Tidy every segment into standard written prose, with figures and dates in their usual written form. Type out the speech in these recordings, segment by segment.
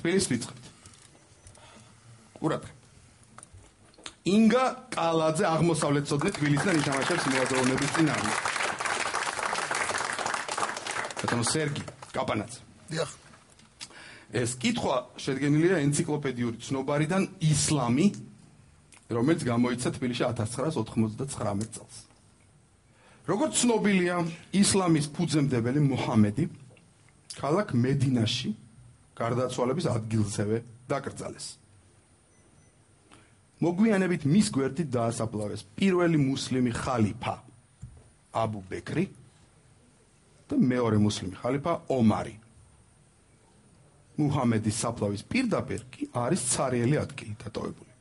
თბილისს ვიწყებთ. ყურადღება. ინგა კალაძე აღმოსავლეთსოდნე თბილისიდან ითამაშებს მოაზროვნების წინააღმდეგ. ბატონო სერგი კაპანაძე. დიახ. ეს კითხვა შედგენილია ენციკლოპედიური ცნობარიდან ისლამი, რომელიც გამოიცა თბილისში 1999 წელს. როგორც ცნობილია, ისლამის ფუძემდებელი მუჰამედი ქალაქ მედინაში გარდაცვალების ადგილზევე დაკრძალეს. მოგვიანებით მის გვერდით დაასაფლავეს პირველი მუსლიმი ხალიფა აბუ ბეკრი და მეორე მუსლიმი ხალიფა ომარი. მუჰამედის საფლავის პირდაპირ კი არის ცარიელი ადგილი დატოვებული.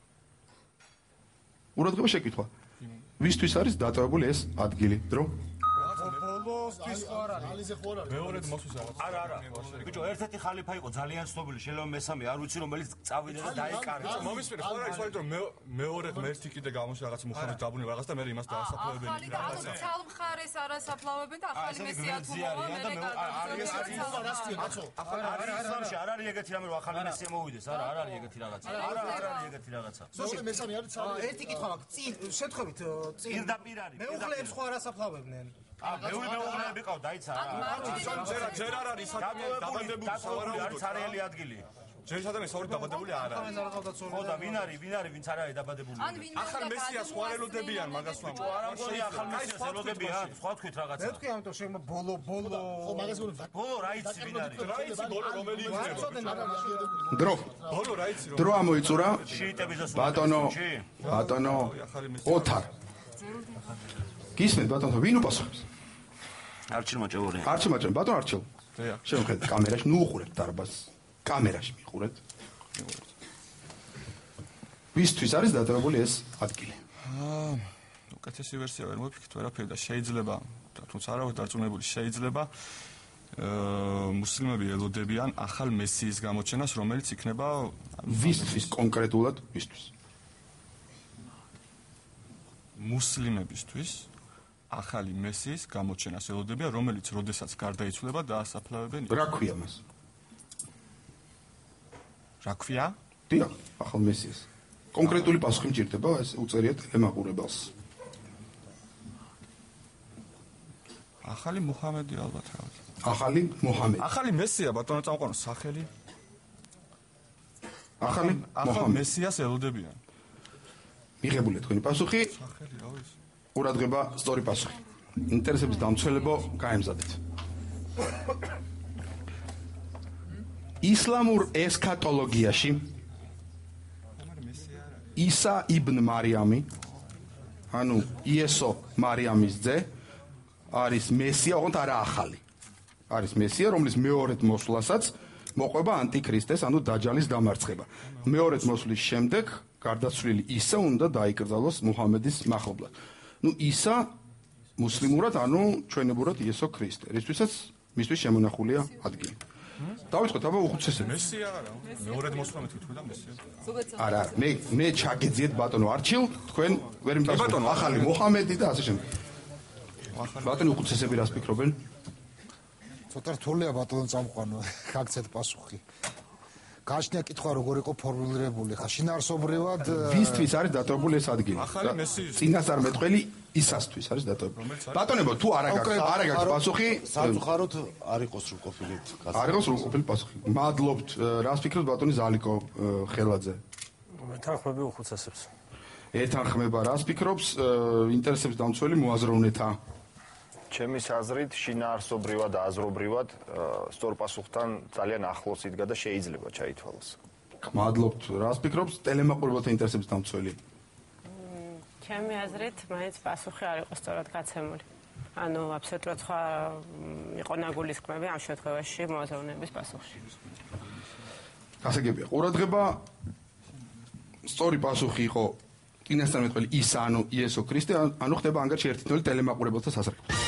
ყურადღება შეკითხვა. ვისთვის არის დატოვებული ეს ადგილი? დრო? ბოლოსთვის ხო არ არის? მეორედ მოსვის რაღაც. არა. ბიჭო, ერთ-ერთი ხალიფა იყო ძალიან ცნობილი, შეიძლება მესამე არ ვიცი რომელიც წავიდა და დაიკარგა. მომისმენთ, ხო რა ის ვარ, რომ მეორე ღმერთი კიდე გამოსა რაღაც მუხამედ დაბუნე რაღაც და მე იმას დაასაფლავებენ. ახალი ცალმხარეს არასაფლავებენ და ახალი მესია თუ მოვა მე ისლამში არ არის ეგეთი რამე რომ ახალი მესია მოვიდეს, არა არის ეგეთი რაღაცა. არა არის ეგეთი რაღაცა. სულ მესამე არის ცალკე. ერთი კითხვა მაქვს. წინ შეთხოვით წინ. პირდაპირ არის. მეუღლეებს ხო არასაფლავებდნენ? მეუღლეები ყავ დაიცა. ჯერ არ არის დაბადებული სავარაუდო ცარიელი ადგილი. ჯერ სადამე საური დაბადებული არ არის. ხო და ვინ არის ვინც არ არის დაბადებული. ახალ მესიას ხო არ ელოდებიან მაგას ვამ. არ ამგონი ახალ მესიას ელოდებიან. სხვა თქვით რაღაცა. მე თქვი ამიტომ შემო ბოლო ხო მაგას გონი. ბოლო რა იცი ვინ არის? რა იცი ბოლო რომელი იქნება? დრო. ბოლო რა იცი რომ. დრო ამოიწურა. შიიტების ასული. ბატონო. ოთარ. გისმენთ ბატონო, ვინ უპასუხებს? არჩილ მოჭეური. არჩილ მოჭეური, ბატონო არჩილ. შევხედეთ კამერაში, ნუ უყურებთ დარბაზს. კამერაში მიყურეთ. ვისთვის არის დატოვებული ეს ადგილი? უკეთესი ვერსია ვერ მოვიფიქრეთ ვერაფერი და შეიძლება, თუმცა არა ვარ დარწმუნებული, შეიძლება მუსლიმები ელოდებიან ახალ მესიის გამოჩენას, რომელიც იქნება ვისთვის კონკრეტულად ვისთვის? მუსლიმებისთვის ახალი მესიის გამოჩენას ელოდებიან, რომელიც როდესაც გარდაიცვლება დაასაფლავებენ. რა ქვია მას? რა ქვია? დიახ, ახალ მესიას. კონკრეტული პასუხი მჭირდება, ეს უწერიათ ემაყურებელს. ახალი მუჰამედი ალბათ რაღაც. ახალი მუჰამედი. ახალი მესია ბატონო წამყვანო სახელი. ახალი მესიას ელოდებიან. მიღებულია თქვენი პასუხი. სახელი რა ვიცი. ყურადღება, სწორი პასუხი. ინტერესების დამცველებო გაემზადეთ. ისლამურ ესქატოლოგიაში ისა იბნ მარიამი, ანუ იესო მარიამის ძე, არის მესია, ოღონდ არა ახალი. არის მესია, რომლის მეორედ მოსვლასაც მოყვება ანტიქრისტეს, ანუ დაჯალის დამარცხება. მეორედ მოსვლის შემდეგ გარდაცვლილი ისა უნდა დაიკრძალოს მუჰამედის მახლობლად. ისა მუსლიმურად, ანუ ჩვენებურად იესო ქრისტე, რისთვისაც მისთვის შემონახულია ადგილი. დავიწყოთ აბა უხუცესები. მესია არა, მეორედ მოსვლა მეთქი და მესია. არა, მე ჩაგეძიეთ ბატონო არჩილ, თქვენ ვერ იმდასწრებთ ახალი მუჰამედი და ასე შემდეგ. ბატონო უხუცესები რას ფიქრობენ? ცოტა რთულია ბატონო წამყვანო, გაგცეთ პასუხი. გააჩნია კითხვა როგორ იყო ფორმულირებული, ხა შინაარსობრივად ვისთვის არის დატოვებული ეს ადგილი? ახალი მესიის. წინასწარმეტყველი ისასთვის არის დატოვებული. ბატონებო, თუ არ აქვს პასუხი, სამწუხაროდ არ იყოს სრულყოფილი. არ იყოს სრულყოფილი პასუხი. მადლობთ, რას ფიქრობთ ბატონი ზალიკო ხელაძე? ეთანხმები უხუცესებს. ეთანხმება რას ფიქრობს ინტერესების დამცველი მოაზროვნეთა? ჩემის აზრით შინაარსობრივად და აზრობრივად სწორ პასუხთან ძალიან ახლოს იდგა და შეიძლება ჩაითვალოს. მადლობთ. რას ფიქრობს ტელემაყურებელთა ინტერესების დამცველი? ჩემი აზრით მაინც პასუხი არ იყო სწორად გაცემული. ანუ აბსოლუტურად სხვა იყო ნაგულისხმები ამ შემთხვევაში მოაზროვნების პასუხში. გასაგებია. ყურადღება, სწორი პასუხი იყო წინასწარმეტყველი ისა, ანუ იესო ქრისტე, ანუ ხდება ანგარიში ერთდროულად ტელემაყურებელთა სასარგებლოდ.